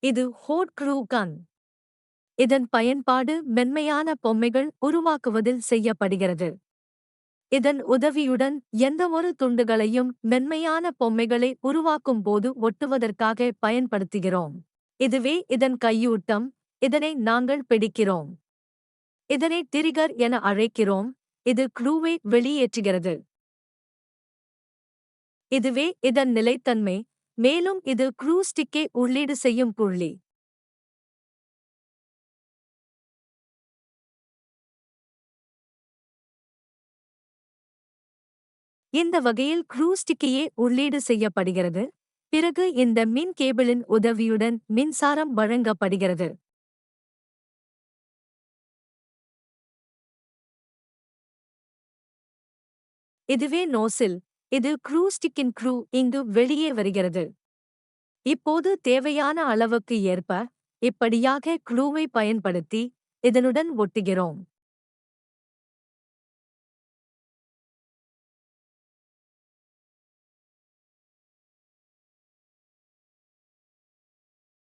இது hot crew கன். இதன் பயன்பாடு மென்மையான பொம்மைகள் உருவாக்குவதில் செய்யப்படுகிறது. இதன் உதவியுடன் எந்தவொரு துண்டுகளையும் மென்மையான பொம்மைகளை உருவாக்கும் போது ஒட்டுவதற்காக பயன்படுத்துகிறோம். இதுவே இதன் கையூட்டம். இதனை நாங்கள் பிடிக்கிறோம். இதனை டிரிகர் என அழைக்கிறோம். இது க்ளூவை வெளியேற்றுகிறது. இதுவே இதன் நிலைத்தன்மை. மேலும் இது க்ளூ ஸ்டிக்கை உள்ளீடு செய்யும் புள்ளி. இந்த வகையில் க்ளூ ஸ்டிக்கையே உள்ளீடு செய்யப்படுகிறது. பிறகு இந்த மின் கேபிளின் உதவியுடன் மின்சாரம் வழங்கப்படுகிறது. இதுவே நோசில். இது க்ளூ ஸ்டிக்கின் க்ளூ இங்கு வெளியே வருகிறது. இப்போது தேவையான அளவுக்கு ஏற்ப இப்படியாக க்ளூவை பயன்படுத்தி இதனுடன் ஒட்டுகிறோம்.